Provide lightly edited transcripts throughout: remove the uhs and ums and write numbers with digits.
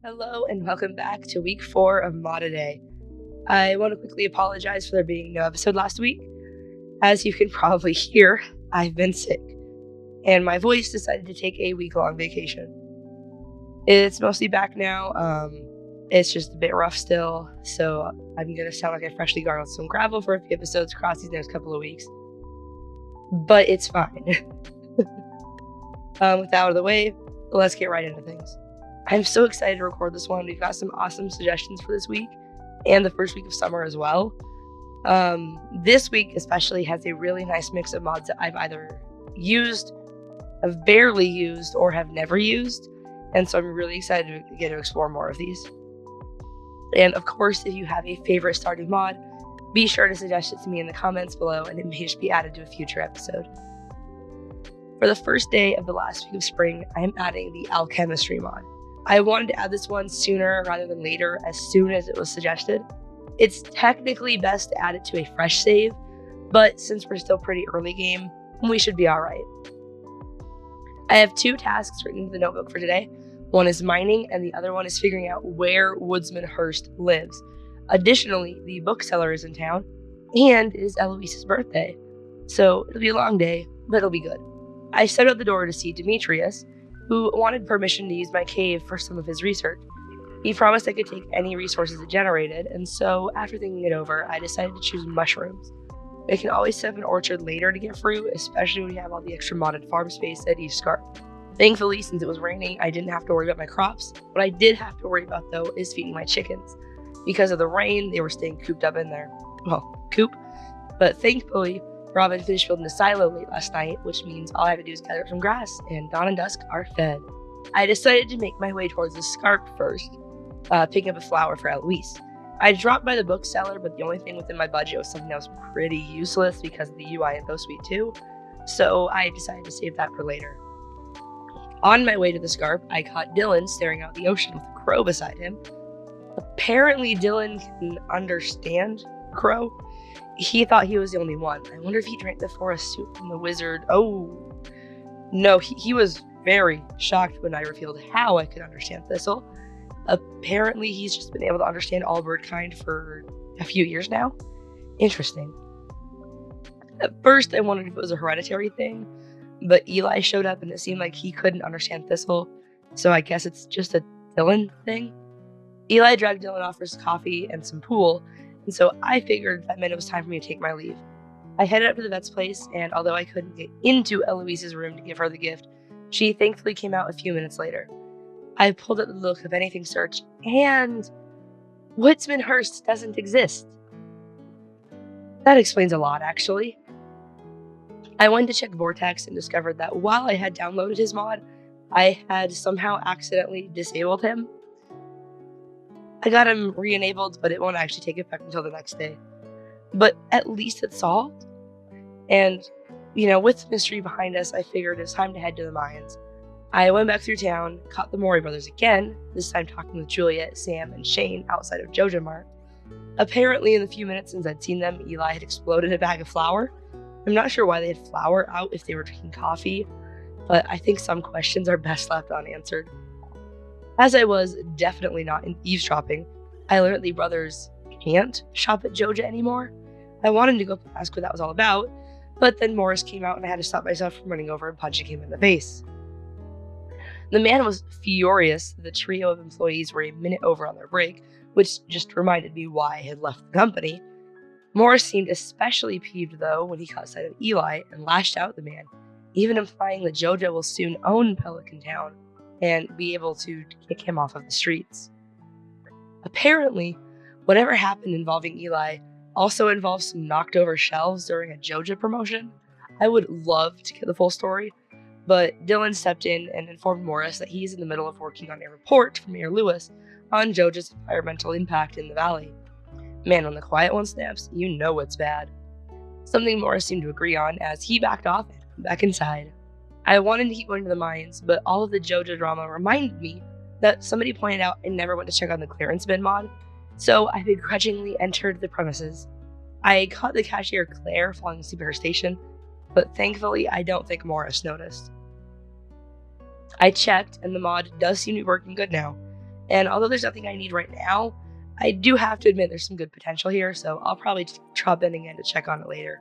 Hello and welcome back to week 4 of Mod a Day. I want to quickly apologize for there being no episode last week. As you can probably hear, I've been sick, and my voice decided to take a week-long vacation. It's mostly back now. It's just a bit rough still, so I'm going to sound like I freshly gargled some gravel for a few episodes across these next couple of weeks. But it's fine. With that out of the way, let's get right into things. I'm so excited to record this one. We've got some awesome suggestions for this week and the first week of summer as well. This week especially has a really nice mix of mods that I've either used, have barely used, or have never used. And so I'm really excited to get to explore more of these. And of course, if you have a favorite Stardew mod, be sure to suggest it to me in the comments below and it may just be added to a future episode. For the first day of the last week of spring, I am adding the alchemistry mod. I wanted to add this one sooner rather than later, as soon as it was suggested. It's technically best to add it to a fresh save, but since we're still pretty early game, we should be alright. I have 2 tasks written into the notebook for today. One is mining, and the other one is figuring out where Woodsman Hurst lives. Additionally, the bookseller is in town, and it is Eloise's birthday. So it'll be a long day, but it'll be good. I stepped out the door to see Demetrius, who wanted permission to use my cave for some of his research. He promised I could take any resources it generated, and so after thinking it over, I decided to choose mushrooms. I can always set up an orchard later to get fruit, especially when we have all the extra modded farm space at each scarp. Thankfully, since it was raining, I didn't have to worry about my crops. What I did have to worry about, though, is feeding my chickens. Because of the rain, they were staying cooped up in their, coop. But thankfully, Robin finished building a silo late last night, which means all I have to do is gather some grass, and dawn and dusk are fed. I decided to make my way towards the scarp first, picking up a flower for Eloise. I dropped by the bookseller, but the only thing within my budget was something that was pretty useless because of the UI in Though Sweet 2, so I decided to save that for later. On my way to the scarp, I caught Dylan staring out the ocean with a crow beside him. Apparently, Dylan can understand crow. He thought he was the only one. I wonder if he drank the forest soup from the wizard. Oh, no, he was very shocked when I revealed how I could understand Thistle. Apparently, he's just been able to understand all bird kind for a few years now. Interesting. At first, I wondered if it was a hereditary thing, but Eli showed up and it seemed like he couldn't understand Thistle, so I guess it's just a Dylan thing. Eli dragged Dylan off for some coffee and some pool, and so I figured that meant it was time for me to take my leave. I headed up to the vet's place, and although I couldn't get into Eloise's room to give her the gift, she thankfully came out a few minutes later. I pulled up the Look of Anything search, and Woodsman Hurst doesn't exist. That explains a lot, actually. I went to check Vortex and discovered that while I had downloaded his mod, I had somehow accidentally disabled him. I got him re-enabled, but it won't actually take effect until the next day. But at least it's solved. And, with the mystery behind us, I figured it was time to head to the mines. I went back through town, caught the Mori brothers again, this time talking with Juliet, Sam, and Shane outside of Joja Mart. Apparently, in the few minutes since I'd seen them, Eli had exploded a bag of flour. I'm not sure why they had flour out if they were drinking coffee, but I think some questions are best left unanswered. As I was definitely not eavesdropping, I learned the brothers can't shop at Joja anymore. I wanted to go ask what that was all about, but then Morris came out and I had to stop myself from running over and punching him in the face. The man was furious that the trio of employees were a minute over on their break, which just reminded me why I had left the company. Morris seemed especially peeved, though, when he caught sight of Eli and lashed out at the man, even implying that Joja will soon own Pelican Town and be able to kick him off of the streets. Apparently, whatever happened involving Eli also involves some knocked over shelves during a Joja promotion. I would love to get the full story, but Dylan stepped in and informed Morris that he's in the middle of working on a report from Mayor Lewis on Joja's environmental impact in the valley. Man, when the quiet one snaps, you know it's bad. Something Morris seemed to agree on as he backed off and went back inside. I wanted to keep going to the mines, but all of the Joja drama reminded me that somebody pointed out I never went to check on the clearance bin mod, so I begrudgingly entered the premises. I caught the cashier Claire falling asleep at her station, but thankfully I don't think Morris noticed. I checked, and the mod does seem to be working good now. And although there's nothing I need right now, I do have to admit there's some good potential here, so I'll probably just drop in again to check on it later.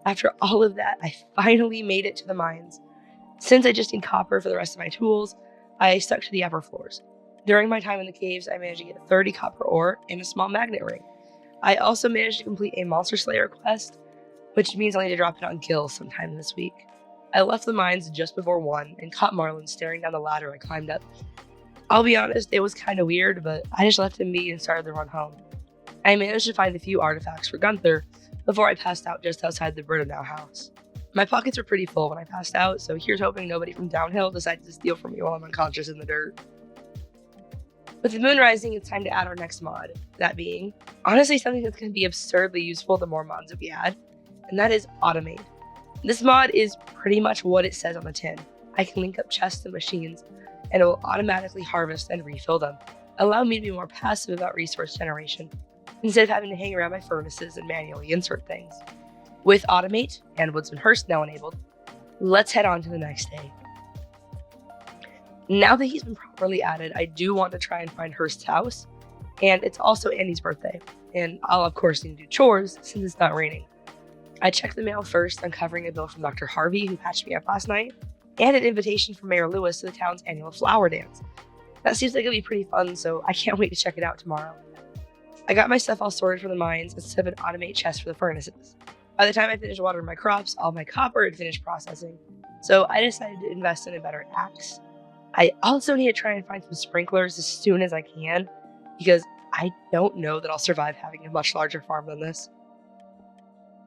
After all of that, I finally made it to the mines. Since I just need copper for the rest of my tools, I stuck to the upper floors. During my time in the caves, I managed to get 30 copper ore and a small magnet ring. I also managed to complete a Monster Slayer quest, which means I'll need to drop it on Gil sometime this week. I left the mines just before 1 and caught Marlin staring down the ladder I climbed up. I'll be honest, it was kind of weird, but I just left him be and started the run home. I managed to find a few artifacts for Gunther before I passed out just outside the Brittanow house. My pockets were pretty full when I passed out, so here's hoping nobody from downhill decides to steal from me while I'm unconscious in the dirt. With the moon rising, it's time to add our next mod, that being, honestly, something that's going to be absurdly useful the more mods that we add, and that is Automate. This mod is pretty much what it says on the tin. I can link up chests and machines, and it will automatically harvest and refill them, allowing me to be more passive about resource generation, instead of having to hang around my furnaces and manually insert things. With Automate and Woodsman Hearst now enabled, let's head on to the next day. Now that he's been properly added, I do want to try and find Hearst's house, and it's also Andy's birthday, and I'll of course need to do chores since it's not raining. I checked the mail first, uncovering a bill from Dr. Harvey, who patched me up last night, and an invitation from Mayor Lewis to the town's annual flower dance. That seems like it'll be pretty fun, so I can't wait to check it out tomorrow. I got my stuff all sorted for the mines instead of an Automate chest for the furnaces. By the time I finished watering my crops, all my copper had finished processing, so I decided to invest in a better axe. I also need to try and find some sprinklers as soon as I can, because I don't know that I'll survive having a much larger farm than this.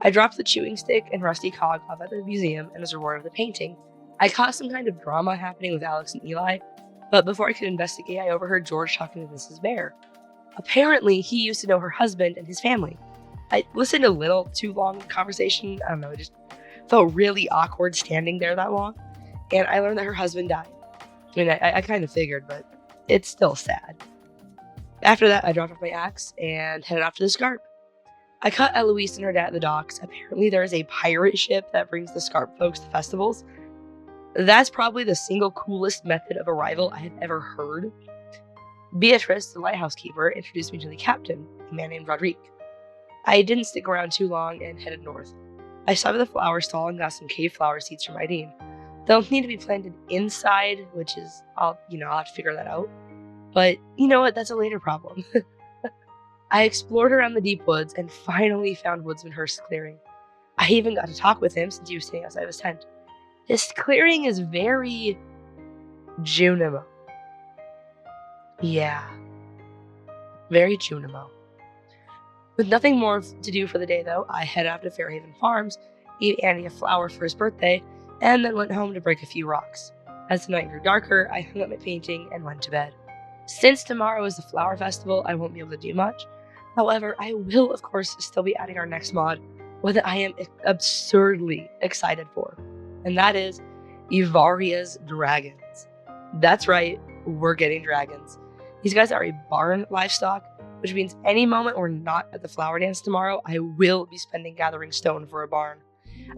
I dropped the chewing stick and rusty cog off at the museum, and as a reward of the painting, I caught some kind of drama happening with Alex and Eli, but before I could investigate, I overheard George talking to Mrs. Bear. Apparently, he used to know her husband and his family. I listened a little too long conversation. I don't know, it just felt really awkward standing there that long, and I learned that her husband died. I mean, I kind of figured, but it's still sad. After that, I dropped off my axe and headed off to the Scarp. I caught Eloise and her dad at the docks. Apparently, there is a pirate ship that brings the Scarp folks to festivals. That's probably the single coolest method of arrival I have ever heard. Beatrice, the lighthouse keeper, introduced me to the captain, a man named Rodrigue. I didn't stick around too long and headed north. I stopped at the flower stall and got some cave flower seeds from Ideen. They'll need to be planted inside, which is, I'll have to figure that out. But you know what? That's a later problem. I explored around the deep woods and finally found Woodsman Hearst's clearing. I even got to talk with him since he was sitting outside of his tent. This clearing is very Junimo. Yeah. Very Junimo. With nothing more to do for the day, though, I headed out to Fairhaven Farms, gave Andy a flower for his birthday, and then went home to break a few rocks. As the night grew darker, I hung up my painting and went to bed. Since tomorrow is the flower festival, I won't be able to do much. However, I will, of course, still be adding our next mod, one that I am absurdly excited for, and that is Ivaria's Dragons. That's right, we're getting dragons. These guys are a barn livestock, which means any moment we're not at the flower dance tomorrow, I will be spending gathering stone for a barn.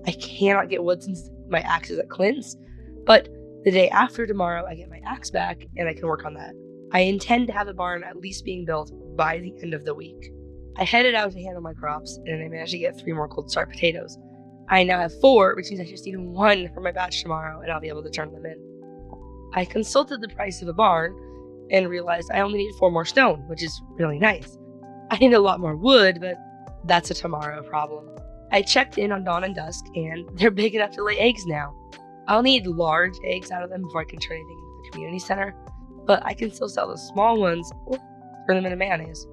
I cannot get wood since my axe is at Clint's, but the day after tomorrow, I get my axe back and I can work on that. I intend to have the barn at least being built by the end of the week. I headed out to handle my crops, and I managed to get 3 more cold start potatoes. I now have 4, which means I just need 1 for my batch tomorrow, and I'll be able to turn them in. I consulted the price of a barn and realized I only need 4 more stone, which is really nice. I need a lot more wood, but that's a tomorrow problem. I checked in on dawn and dusk, and they're big enough to lay eggs now. I'll need large eggs out of them before I can turn anything into the community center, but I can still sell the small ones or turn them into mayonnaise.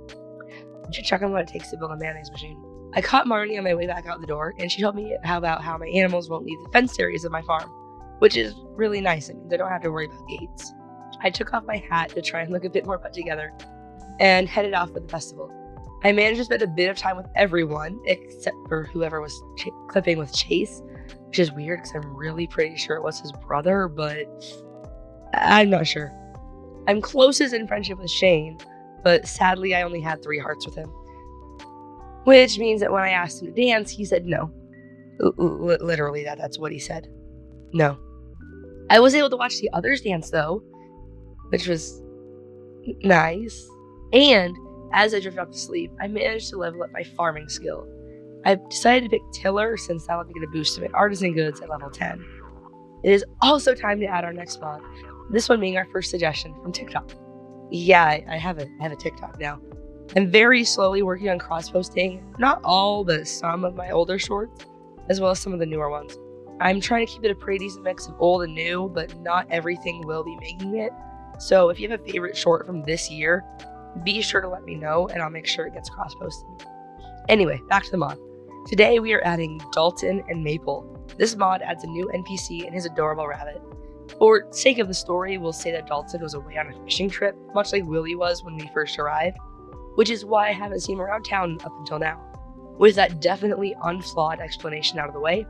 I should check on what it takes to build a mayonnaise machine. I caught Marnie on my way back out the door, and she told me about how my animals won't leave the fenced areas of my farm, which is really nice. It means I don't have to worry about gates. I took off my hat to try and look a bit more put together, and headed off for the festival. I managed to spend a bit of time with everyone, except for whoever was clipping with Chase, which is weird because I'm really pretty sure it was his brother, but I'm not sure. I'm closest in friendship with Shane, but sadly I only had 3 hearts with him. Which means that when I asked him to dance, he said no. Literally, that's what he said. No. I was able to watch the others dance though, which was Nice. And as I drifted off to sleep, I managed to level up my farming skill. I decided to pick Tiller since that let me get a boost to my artisan goods at level 10. It is also time to add our next mod, this one being our first suggestion from TikTok. Yeah, I have a TikTok now. I'm very slowly working on cross-posting, not all, but some of my older shorts, as well as some of the newer ones. I'm trying to keep it a pretty decent mix of old and new, but not everything will be making it. So if you have a favorite short from this year, be sure to let me know and I'll make sure it gets cross-posted. Anyway, back to the mod. Today we are adding Dalton and Maple. This mod adds a new NPC and his adorable rabbit. For sake of the story, we'll say that Dalton was away on a fishing trip, much like Willie was when we first arrived, which is why I haven't seen him around town up until now. With that definitely unflawed explanation out of the way,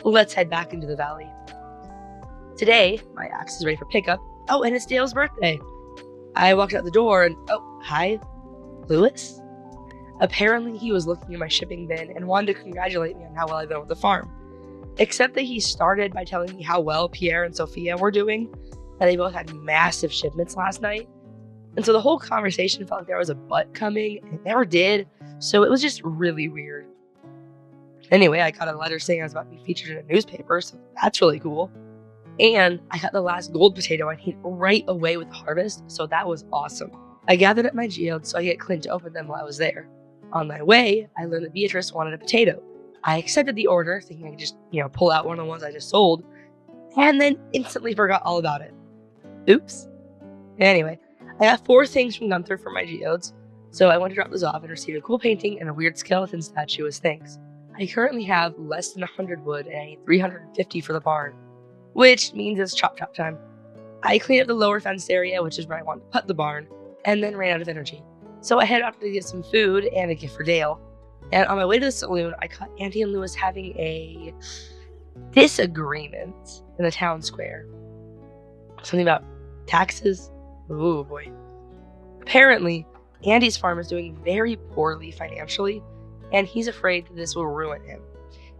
let's head back into the valley. Today, my axe is ready for pickup. Oh, and it's Dale's birthday. I walked out the door and, oh, hi, Lewis? Apparently he was looking in my shipping bin and wanted to congratulate me on how well I've done with the farm. Except that he started by telling me how well Pierre and Sophia were doing, and they both had massive shipments last night. And so the whole conversation felt like there was a but coming, and it never did, so it was just really weird. Anyway, I got a letter saying I was about to be featured in a newspaper, so that's really cool. And I got the last gold potato I need right away with the harvest, so that was awesome. I gathered up my geodes so I get Clint to open them while I was there. On my way, I learned that Beatrice wanted a potato. I accepted the order, thinking I could just, pull out one of the ones I just sold, and then instantly forgot all about it. Oops. Anyway, I got 4 things from Gunther for my geodes, so I went to drop those off and received a cool painting and a weird skeleton statue as thanks. I currently have less than 100 wood and I need 350 for the barn, which means it's chop time. I cleaned up the lower fenced area, which is where I want to put the barn, and then ran out of energy. So I headed out to get some food and a gift for Dale. And on my way to the saloon, I caught Andy and Lewis having a disagreement in the town square. Something about taxes? Ooh, boy. Apparently, Andy's farm is doing very poorly financially, and he's afraid that this will ruin him.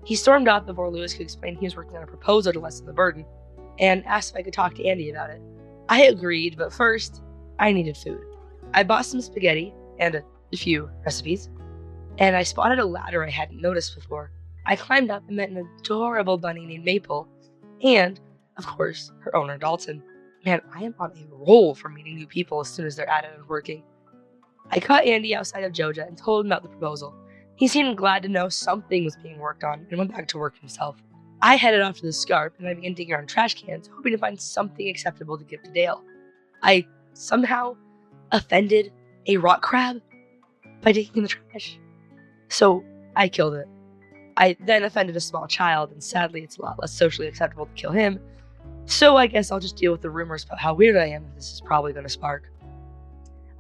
He stormed off before Lewis could explain he was working on a proposal to lessen the burden, and asked if I could talk to Andy about it. I agreed, but first, I needed food. I bought some spaghetti and a few recipes, and I spotted a ladder I hadn't noticed before. I climbed up and met an adorable bunny named Maple, and, of course, her owner Dalton. Man, I am on a roll for meeting new people as soon as they're at it and working. I caught Andy outside of Joja and told him about the proposal. He seemed glad to know something was being worked on and went back to work himself. I headed off to the scarp and I began digging around trash cans, hoping to find something acceptable to give to Dale. I somehow offended a rock crab by digging in the trash. So I killed it. I then offended a small child, and sadly it's a lot less socially acceptable to kill him. So I guess I'll just deal with the rumors about how weird I am this is probably going to spark.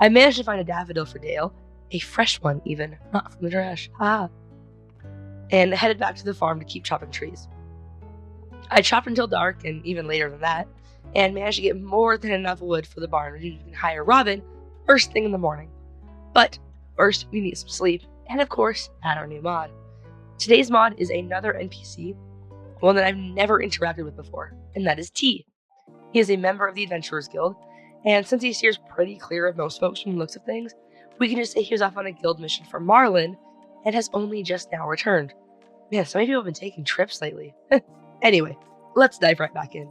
I managed to find a daffodil for Dale, a fresh one even, not from the trash. And headed back to the farm to keep chopping trees. I chopped until dark, and even later than that, and managed to get more than enough wood for the barn to even hire Robin first thing in the morning. But first, we need some sleep, and of course, add our new mod. Today's mod is another NPC, one that I've never interacted with before, and that is T. He is a member of the Adventurers Guild, and since he steers pretty clear of most folks from the looks of things, we can just say he was off on a guild mission for Marlin, and has only just now returned. Man, so many people have been taking trips lately. Anyway, let's dive right back in.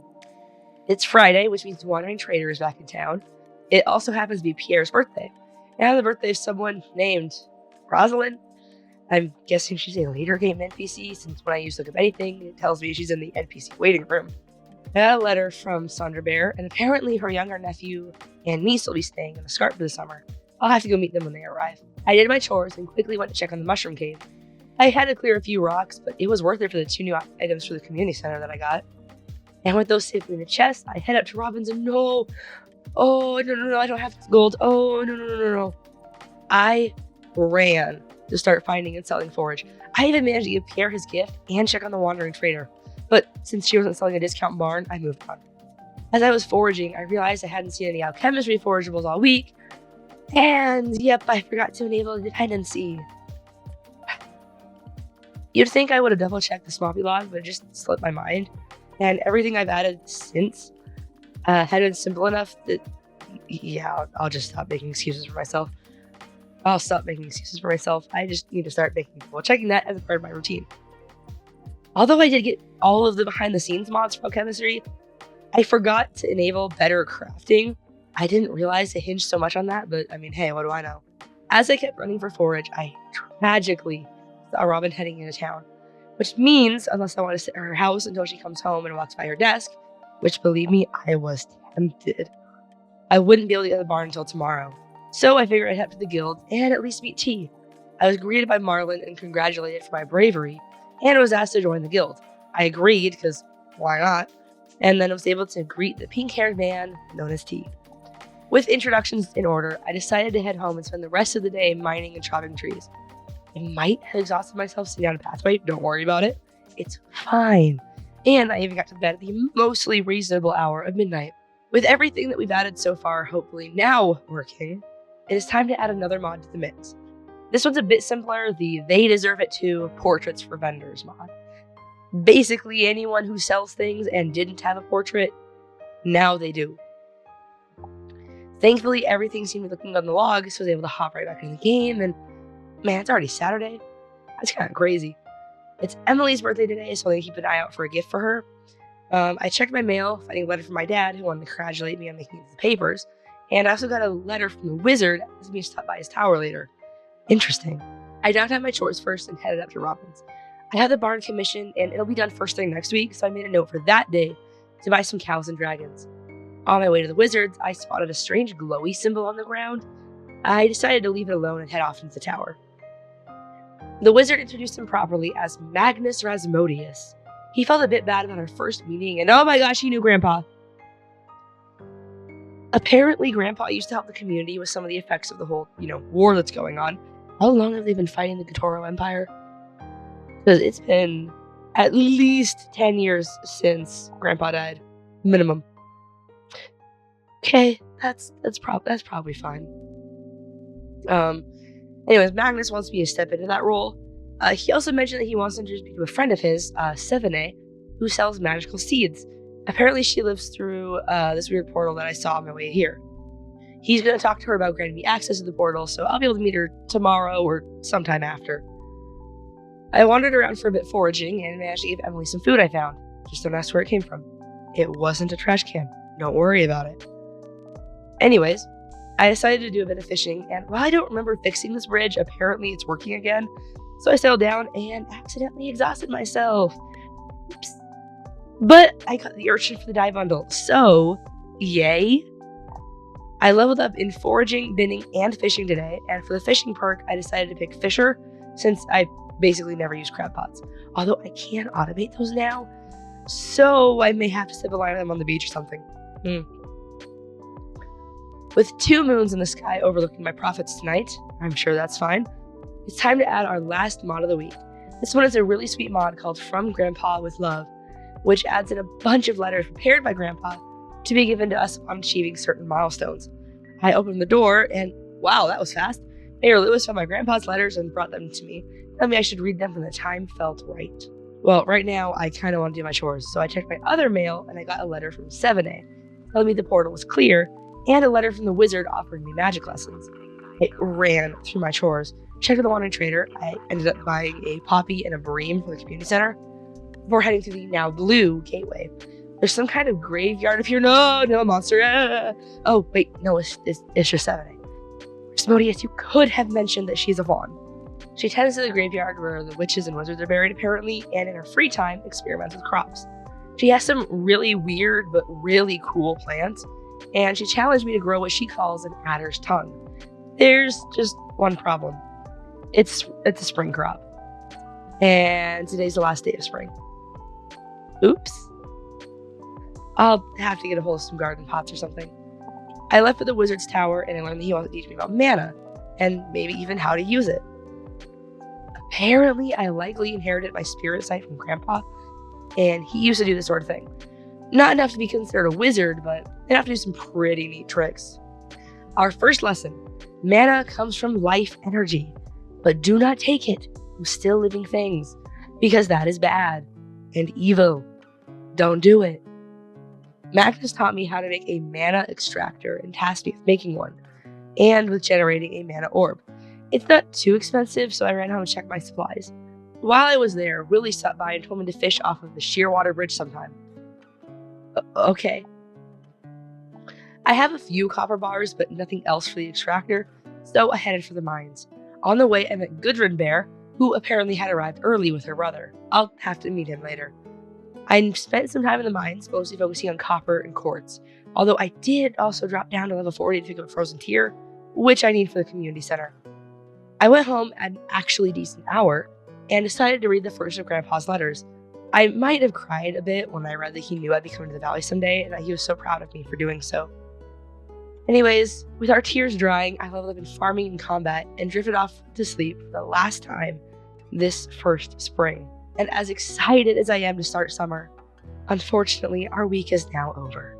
It's Friday, which means the Wandering Trader is back in town. It also happens to be Pierre's birthday, and the birthday of someone named Rosalind. I'm guessing she's a later game NPC, since when I used to look up anything, it tells me she's in the NPC waiting room. I got a letter from Sandra Bear, and apparently her younger nephew and niece will be staying in the Scarp for the summer. I'll have to go meet them when they arrive. I did my chores and quickly went to check on the mushroom cave. I had to clear a few rocks, but it was worth it for the 2 new items for the community center that I got. And with those safely in the chest, I head up to Robin's and no, I don't have gold. No. I ran to start finding and selling forage. I even managed to give Pierre his gift and check on the Wandering Trader. But since she wasn't selling a discount barn, I moved on. As I was foraging, I realized I hadn't seen any alchemistry forageables all week. And yep, I forgot to enable dependency. You'd think I would have double checked the Smoppy log, but it just slipped my mind. And everything I've added since had been simple enough that Yeah, I'll just stop making excuses for myself. I'll stop making excuses for myself. I just need to start checking that as a part of my routine. Although I did get all of the behind the scenes mods for chemistry, I forgot to enable better crafting. I didn't realize it hinged so much on that, but I mean, hey, what do I know? As I kept running for forage, I tragically saw Robin heading into town, which means, unless I want to sit at her house until she comes home and walks by her desk, which believe me, I was tempted, I wouldn't be able to get to the barn until tomorrow. So I figured I'd head to the guild and at least meet T. I was greeted by Marlin and congratulated for my bravery, and was asked to join the guild. I agreed, because why not? And then I was able to greet the pink-haired man known as T. With introductions in order, I decided to head home and spend the rest of the day mining and chopping trees. I might have exhausted myself sitting on a pathway, don't worry about it. It's fine. And I even got to bed at the mostly reasonable hour of midnight. With everything that we've added so far hopefully now working, it is time to add another mod to the mix. This one's a bit simpler, the They Deserve It Too Portraits for Vendors mod. Basically, anyone who sells things and didn't have a portrait, now they do. Thankfully, everything seemed to be looking on the log, so I was able to hop right back into the game, and man, it's already Saturday. That's kind of crazy. It's Emily's birthday today, so I'm going to keep an eye out for a gift for her. I checked my mail, finding a letter from my dad, who wanted to congratulate me on making it to the papers, and I also got a letter from the wizard asking me to stop by his tower later. Interesting. I knocked out my chores first and headed up to Robin's. I have the barn commission, and it'll be done first thing next week, so I made a note for that day to buy some cows and dragons. On my way to the wizard's, I spotted a strange glowy symbol on the ground. I decided to leave it alone and head off into the tower. The wizard introduced him properly as Magnus Rasmodius. He felt a bit bad about our first meeting, and oh my gosh, he knew Grandpa. Apparently, Grandpa used to help the community with some of the effects of the whole, war that's going on. How long have they been fighting the Gatoro Empire? Because it's been at least 10 years since Grandpa died. Minimum. Okay, that's probably fine. Anyways, Magnus wants me to step into that role. He also mentioned that he wants to introduce me to a friend of his, Sevene, who sells magical seeds. Apparently, she lives through this weird portal that I saw on my way here. He's going to talk to her about granting me access to the portal, so I'll be able to meet her tomorrow or sometime after. I wandered around for a bit foraging and managed to give Emily some food I found. Just don't ask where it came from. It wasn't a trash can. Don't worry about it. Anyways, I decided to do a bit of fishing, and while I don't remember fixing this bridge, apparently it's working again. So I settled down and accidentally exhausted myself. Oops. But I got the urchin for the dye bundle, so yay. I leveled up in foraging, binning, and fishing today, and for the fishing perk, I decided to pick Fisher, since I basically never use crab pots. Although I can automate those now, so I may have to sip a line of them on the beach or something. With 2 moons in the sky overlooking my profits tonight, I'm sure that's fine, it's time to add our last mod of the week. This one is a really sweet mod called From Grandpa with Love, which adds in a bunch of letters prepared by Grandpa to be given to us upon achieving certain milestones. I opened the door and, wow, that was fast. Mayor Lewis found my grandpa's letters and brought them to me. Told me I should read them when the time felt right. Well, right now, I kind of want to do my chores, so I checked my other mail and I got a letter from Sevene telling me the portal was clear, and a letter from the wizard offering me magic lessons. I ran through my chores, checked with the wandering trader. I ended up buying a poppy and a bream from the community center before heading to the now blue gateway. There's some kind of graveyard up here. No, monster. Oh, wait, no, it's just Sevene. Rasmodius, you could have mentioned that she's a fawn. She tends to the graveyard where the witches and wizards are buried, apparently, and in her free time, experiments with crops. She has some really weird but really cool plants, and she challenged me to grow what she calls an adder's tongue. There's just one problem. It's a spring crop. And today's the last day of spring. Oops. I'll have to get a hold of some garden pots or something. I left for the wizard's tower and I learned that he wants to teach me about mana, and maybe even how to use it. Apparently, I likely inherited my spirit sight from Grandpa, and he used to do this sort of thing. Not enough to be considered a wizard, but enough to do some pretty neat tricks. Our first lesson: mana comes from life energy, but do not take it from still living things, because that is bad and evil. Don't do it. Magnus taught me how to make a mana extractor and tasked me with making one, and with generating a mana orb. It's not too expensive, so I ran home to check my supplies. While I was there, Willie stopped by and told me to fish off of the Shearwater Bridge sometime. Okay. I have a few copper bars, but nothing else for the extractor, so I headed for the mines. On the way, I met Gudrun Bear, who apparently had arrived early with her brother. I'll have to meet him later. I spent some time in the mines, mostly focusing on copper and quartz, although I did also drop down to level 40 to pick up a frozen tear, which I need for the community center. I went home at an actually decent hour and decided to read the first of Grandpa's letters. I might have cried a bit when I read that he knew I'd be coming to the valley someday and that he was so proud of me for doing so. Anyways, with our tears drying, I leveled up in farming and combat and drifted off to sleep for the last time this first spring. And as excited as I am to start summer, unfortunately, our week is now over.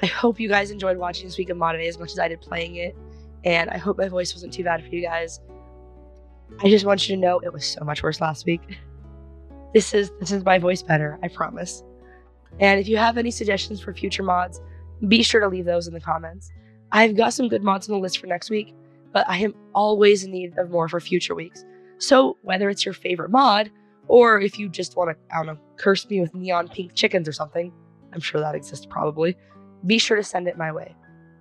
I hope you guys enjoyed watching this week of Mod Day as much as I did playing it, and I hope my voice wasn't too bad for you guys. I just want you to know it was so much worse last week. This is my voice better, I promise. And if you have any suggestions for future mods, be sure to leave those in the comments. I've got some good mods on the list for next week, but I am always in need of more for future weeks. So whether it's your favorite mod, or if you just want to, curse me with neon pink chickens or something, I'm sure that exists probably, be sure to send it my way.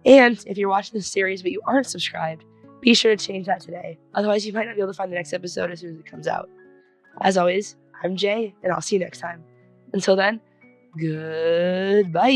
And if you're watching this series but you aren't subscribed, be sure to change that today. Otherwise, you might not be able to find the next episode as soon as it comes out. As always, I'm Jay, and I'll see you next time. Until then, goodbye.